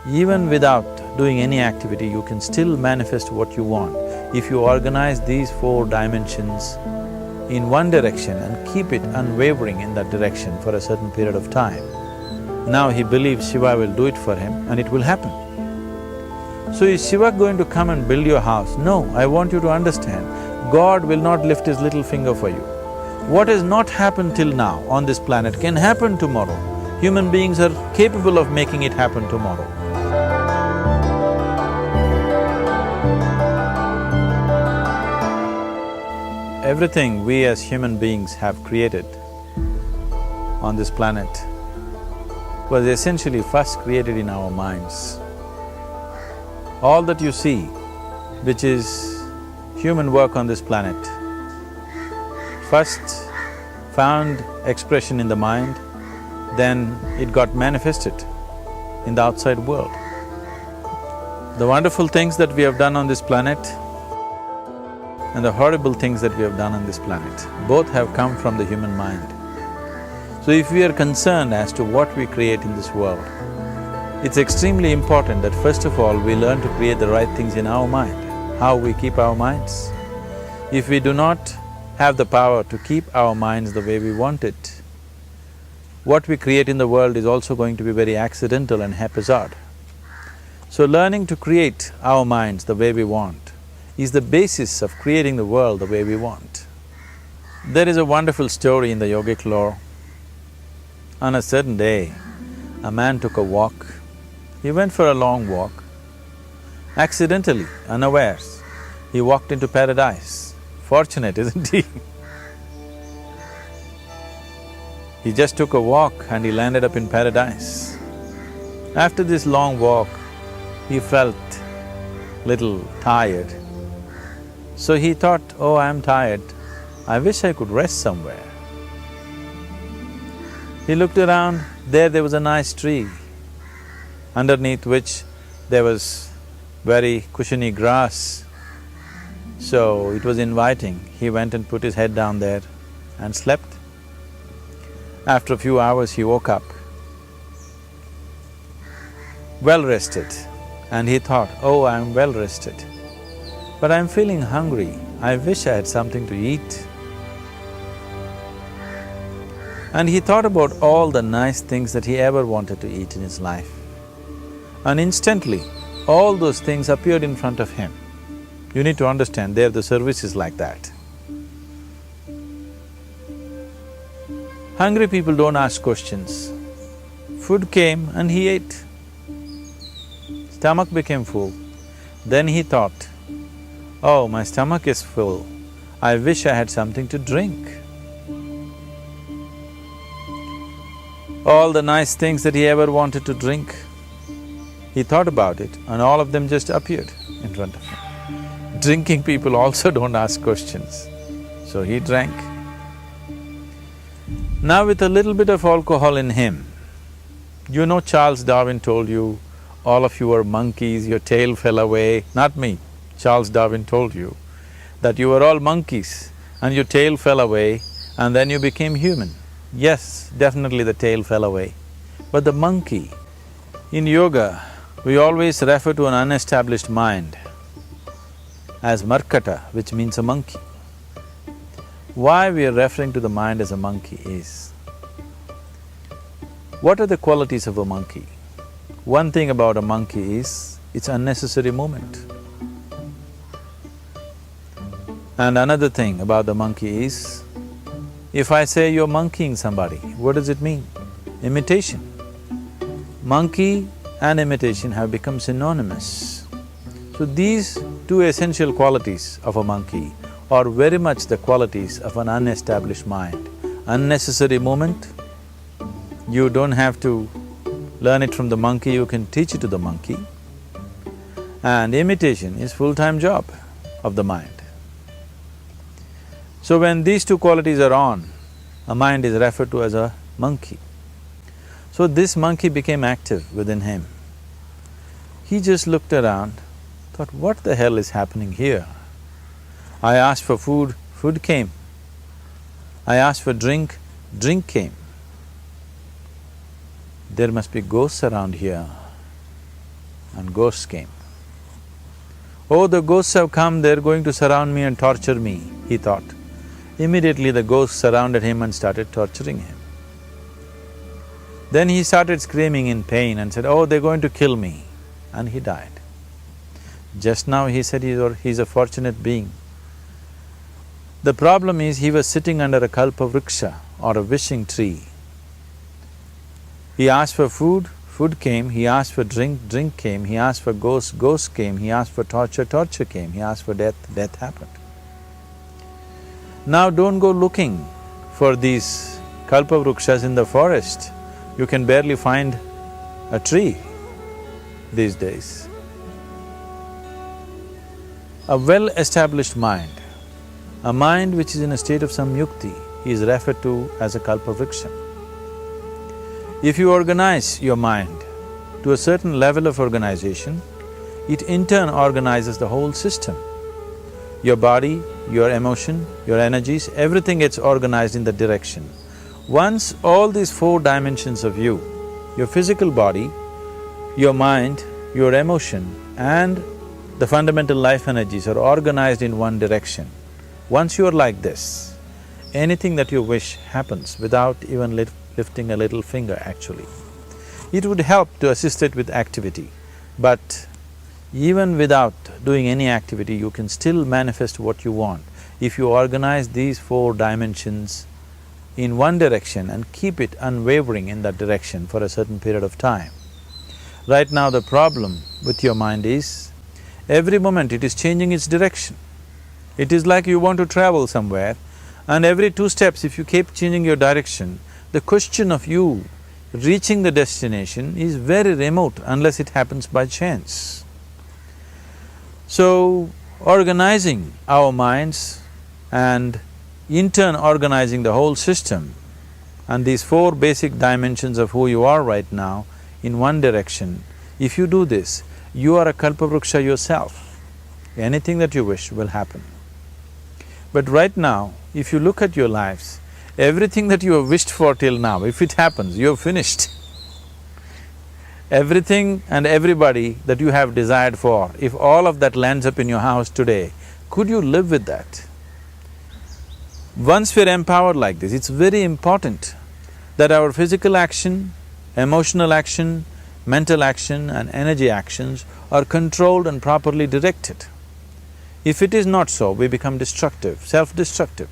Even without doing any activity, you can still manifest what you want if you organize these 4 dimensions in one direction and keep it unwavering in that direction for a certain period of time. Now he believes Shiva will do it for him and it will happen. So is Shiva going to come and build your house? No, I want you to understand, God will not lift his little finger for you. What has not happened till now on this planet can happen tomorrow. Human beings are capable of making it happen tomorrow. Everything we as human beings have created on this planet was essentially first created in our minds. All that you see, which is human work on this planet, first found expression in the mind, then it got manifested in the outside world. The wonderful things that we have done on this planet and the horrible things that we have done on this planet, both have come from the human mind. So if we are concerned as to what we create in this world, it's extremely important that first of all we learn to create the right things in our mind, how we keep our minds. If we do not have the power to keep our minds the way we want it, what we create in the world is also going to be very accidental and haphazard. So learning to create our minds the way we want is the basis of creating the world the way we want. There is a wonderful story in the yogic lore. On a certain day, a man took a walk. He went for a long walk. Accidentally, unawares, he walked into paradise. Fortunate, isn't he? He just took a walk and he landed up in paradise. After this long walk, he felt little tired. So he thought, oh, I'm tired, I wish I could rest somewhere. He looked around, there was a nice tree, underneath which there was very cushiony grass. So it was inviting. He went and put his head down there and slept. After a few hours, he woke up, well rested, and he thought, oh, I'm well rested, but I'm feeling hungry, I wish I had something to eat. And he thought about all the nice things that he ever wanted to eat in his life. And instantly, all those things appeared in front of him. You need to understand, there the service is like that. Hungry people don't ask questions. Food came and he ate. Stomach became full. Then he thought, oh, my stomach is full, I wish I had something to drink. All the nice things that he ever wanted to drink, he thought about it and all of them just appeared in front of him. Drinking people also don't ask questions, so he drank. Now with a little bit of alcohol in him, you know Charles Darwin told you, all of you are monkeys, your tail fell away. Not me, Charles Darwin told you that you were all monkeys and your tail fell away and then you became human. Yes, definitely the tail fell away. But the monkey, in yoga, we always refer to an unestablished mind as markata, which means a monkey. Why we are referring to the mind as a monkey is, what are the qualities of a monkey? One thing about a monkey is, it's unnecessary movement. And another thing about the monkey is, if I say you're monkeying somebody, what does it mean? Imitation. Monkey and imitation have become synonymous. So these two essential qualities of a monkey are very much the qualities of an unestablished mind. Unnecessary movement, you don't have to learn it from the monkey, you can teach it to the monkey. And imitation is full-time job of the mind. So when these two qualities are on, a mind is referred to as a monkey. So this monkey became active within him. He just looked around, thought, what the hell is happening here? I asked for food, food came. I asked for drink, drink came. There must be ghosts around here. and ghosts came. Oh, the ghosts have come, they're going to surround me and torture me, he thought. Immediately the ghosts surrounded him and started torturing him. Then he started screaming in pain and said, oh, they're going to kill me, and he died. Just now he said he's a fortunate being. The problem is he was sitting under a kalpavriksha or a wishing tree. He asked for food, food came, he asked for drink, drink came, he asked for ghost, ghost came, he asked for torture, torture came, he asked for death, death happened. Now don't go looking for these kalpavrukshas in the forest. You can barely find a tree these days. A well-established mind, a mind which is in a state of samyukti, is referred to as a kalpavriksha. If you organize your mind to a certain level of organization, it in turn organizes the whole system. Your body, your emotion, your energies, everything gets organized in that direction. Once all these four dimensions of you, your physical body, your mind, your emotion and the fundamental life energies are organized in one direction, once you are like this, anything that you wish happens without even lifting a little finger actually. It would help to assist it with activity, but even without doing any activity, you can still manifest what you want if you organize these four dimensions in one direction and keep it unwavering in that direction for a certain period of time. Right now the problem with your mind is, every moment it is changing its direction. It is like you want to travel somewhere and every 2 steps if you keep changing your direction, the question of you reaching the destination is very remote unless it happens by chance. So, organizing our minds and in turn organizing the whole system and these four basic dimensions of who you are right now in one direction, if you do this, you are a kalpavruksha yourself. Anything that you wish will happen. But right now, if you look at your lives, everything that you have wished for till now, if it happens, you have finished. Everything and everybody that you have desired for, if all of that lands up in your house today, could you live with that? Once we're empowered like this, it's very important that our physical action, emotional action, mental action and energy actions are controlled and properly directed. If it is not so, we become destructive, self-destructive.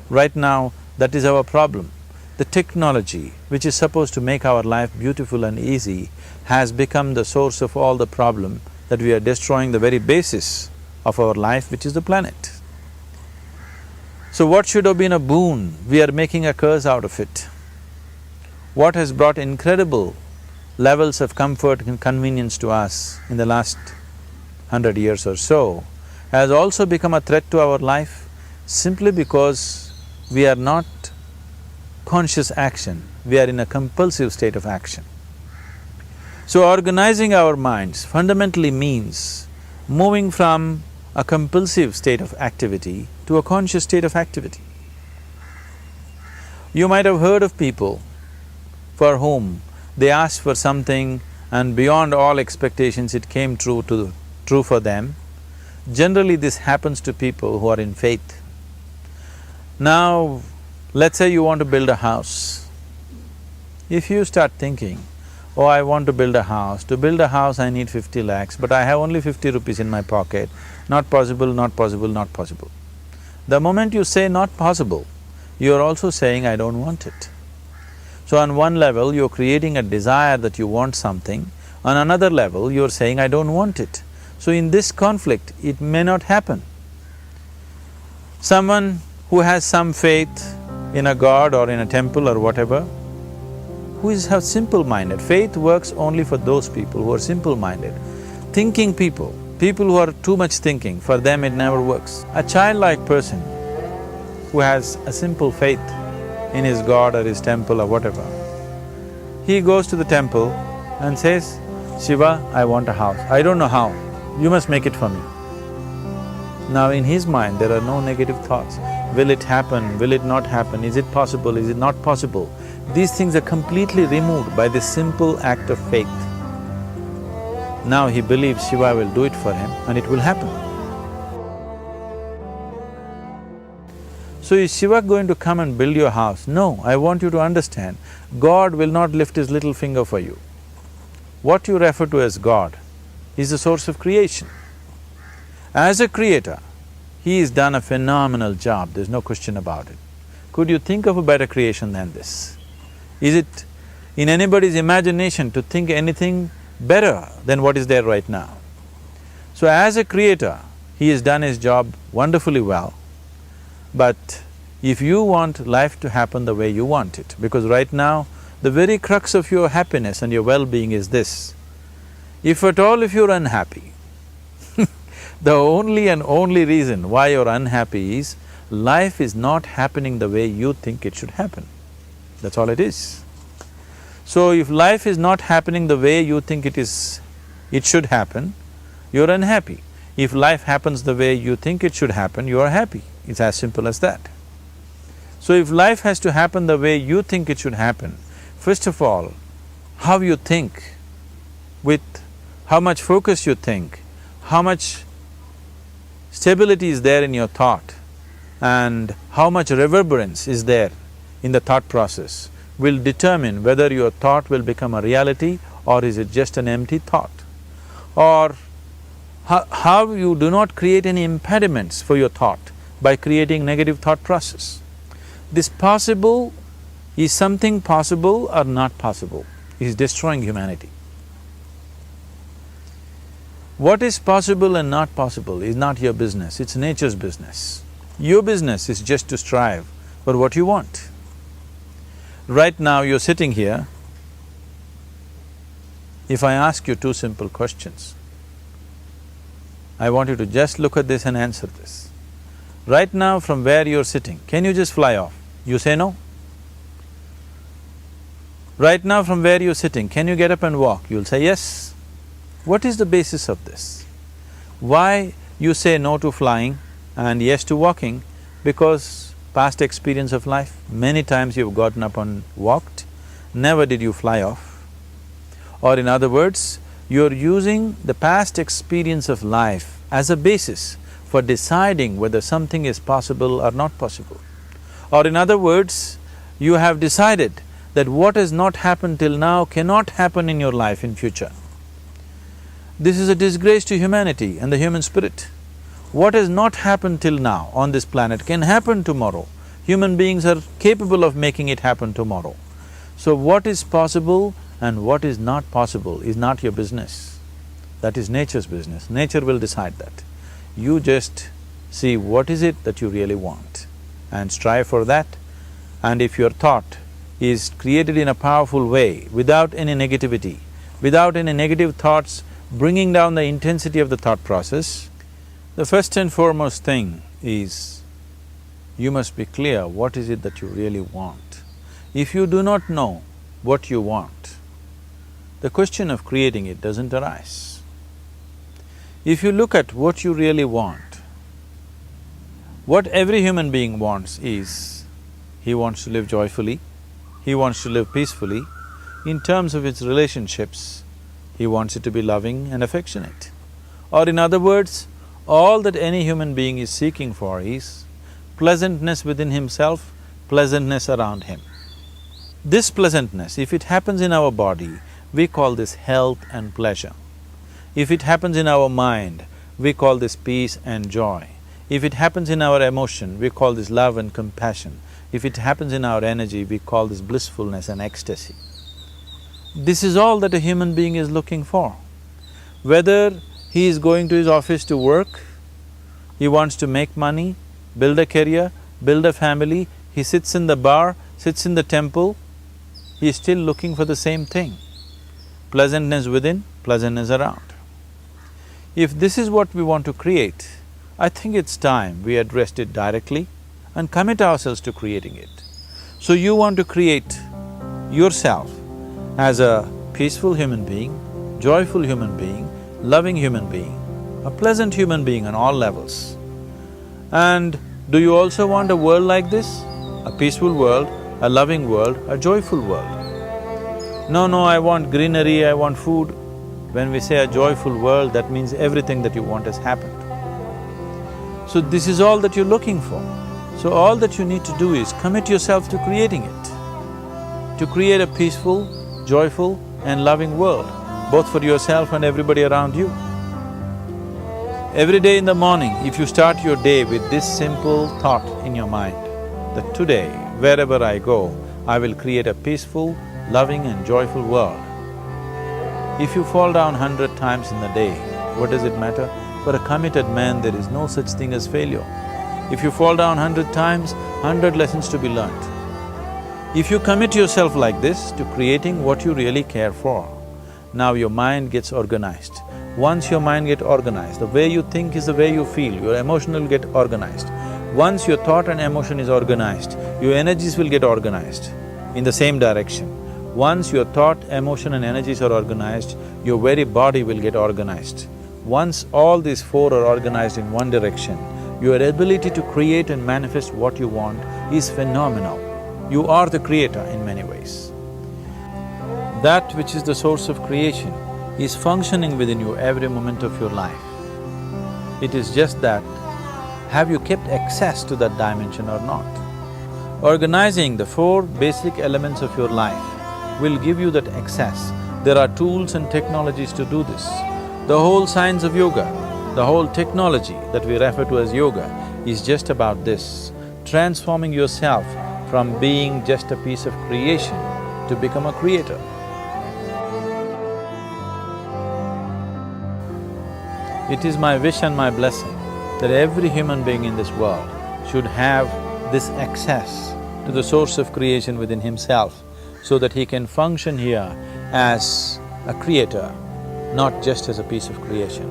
Right now, that is our problem. The technology, which is supposed to make our life beautiful and easy, has become the source of all the problem that we are destroying the very basis of our life, which is the planet. So what should have been a boon, we are making a curse out of it. What has brought incredible levels of comfort and convenience to us in the last 100 years or so has also become a threat to our life simply because we are not conscious action, we are in a compulsive state of action. So organizing our minds fundamentally means moving from a compulsive state of activity to a conscious state of activity. You might have heard of people for whom they asked for something and beyond all expectations it came true for them. Generally this happens to people who are in faith. Now, let's say you want to build a house. If you start thinking, oh, I want to build a house. To build a house I need 50 lakhs, but I have only 50 rupees in my pocket. Not possible, not possible, not possible. The moment you say not possible, you are also saying I don't want it. So on one level, you're creating a desire that you want something, on another level, you're saying I don't want it. So in this conflict, it may not happen. Someone who has some faith in a god or in a temple or whatever, who is simple-minded, faith works only for those people who are simple-minded. Thinking people, people who are too much thinking, for them it never works. A childlike person who has a simple faith in his god or his temple or whatever, he goes to the temple and says, Shiva, I want a house. I don't know how, you must make it for me. Now in his mind there are no negative thoughts. Will it happen? Will it not happen? Is it possible? Is it not possible? These things are completely removed by this simple act of faith. Now he believes Shiva will do it for him and it will happen. So is Shiva going to come and build your house? No, I want you to understand, God will not lift his little finger for you. What you refer to as God is the source of creation. As a creator, he has done a phenomenal job, there's no question about it. Could you think of a better creation than this? Is it in anybody's imagination to think anything better than what is there right now? So as a creator, he has done his job wonderfully well. But if you want life to happen the way you want it, because right now, the very crux of your happiness and your well-being is this. If at all if you're unhappy, the only and only reason why you're unhappy is life is not happening the way you think it should happen. That's all it is. So if life is not happening the way you think it should happen, you're unhappy. If life happens the way you think it should happen, you are happy. It's as simple as that. So if life has to happen the way you think it should happen, first of all, how you think, with how much focus you think, how much stability is there in your thought, and how much reverberance is there in the thought process will determine whether your thought will become a reality or is it just an empty thought. Or how you do not create any impediments for your thought by creating negative thought process. This possible is something possible or not possible, is destroying humanity. What is possible and not possible is not your business, it's nature's business. Your business is just to strive for what you want. Right now you're sitting here, if I ask you two simple questions, I want you to just look at this and answer this. Right now from where you're sitting, can you just fly off? You say no. Right now from where you're sitting, can you get up and walk? You'll say yes. What is the basis of this? Why you say no to flying and yes to walking? Because past experience of life, many times you've gotten up and walked, never did you fly off. Or in other words, you're using the past experience of life as a basis for deciding whether something is possible or not possible. Or in other words, you have decided that what has not happened till now cannot happen in your life in future. This is a disgrace to humanity and the human spirit. What has not happened till now on this planet can happen tomorrow. Human beings are capable of making it happen tomorrow. So what is possible and what is not possible is not your business. That is nature's business. Nature will decide that. You just see what is it that you really want and strive for that. And if your thought is created in a powerful way, without any negativity, without any negative thoughts bringing down the intensity of the thought process, the first and foremost thing is you must be clear what is it that you really want. If you do not know what you want, the question of creating it doesn't arise. If you look at what you really want, what every human being wants is, he wants to live joyfully, he wants to live peacefully. In terms of its relationships, he wants it to be loving and affectionate. Or in other words, all that any human being is seeking for is pleasantness within himself, pleasantness around him. This pleasantness, if it happens in our body, we call this health and pleasure. If it happens in our mind, we call this peace and joy. If it happens in our emotion, we call this love and compassion. If it happens in our energy, we call this blissfulness and ecstasy. This is all that a human being is looking for. Whether he is going to his office to work, he wants to make money, build a career, build a family, he sits in the bar, sits in the temple, he is still looking for the same thing. Pleasantness within, pleasantness around. If this is what we want to create, I think it's time we addressed it directly and commit ourselves to creating it. So you want to create yourself as a peaceful human being, joyful human being, loving human being, a pleasant human being on all levels. And do you also want a world like this? A peaceful world, a loving world, a joyful world? No, I want greenery, I want food. When we say a joyful world, that means everything that you want has happened. So this is all that you're looking for. So all that you need to do is commit yourself to creating it, to create a peaceful, joyful and loving world, both for yourself and everybody around you. Every day in the morning, if you start your day with this simple thought in your mind, that today, wherever I go, I will create a peaceful, loving and joyful world. If you fall down 100 times in the day, what does it matter? For a committed man, there is no such thing as failure. If you fall down 100 times, 100 lessons to be learnt. If you commit yourself like this to creating what you really care for, now your mind gets organized. Once your mind gets organized, the way you think is the way you feel, your emotion will get organized. Once your thought and emotion is organized, your energies will get organized in the same direction. Once your thought, emotion and energies are organized, your very body will get organized. Once all these four are organized in one direction, your ability to create and manifest what you want is phenomenal. You are the creator in many ways. That which is the source of creation is functioning within you every moment of your life. It is just that, have you kept access to that dimension or not? Organizing the four basic elements of your life will give you that access. There are tools and technologies to do this. The whole science of yoga, the whole technology that we refer to as yoga is just about this, transforming yourself from being just a piece of creation to become a creator. It is my wish and my blessing that every human being in this world should have this access to the source of creation within himself so that he can function here as a creator, not just as a piece of creation.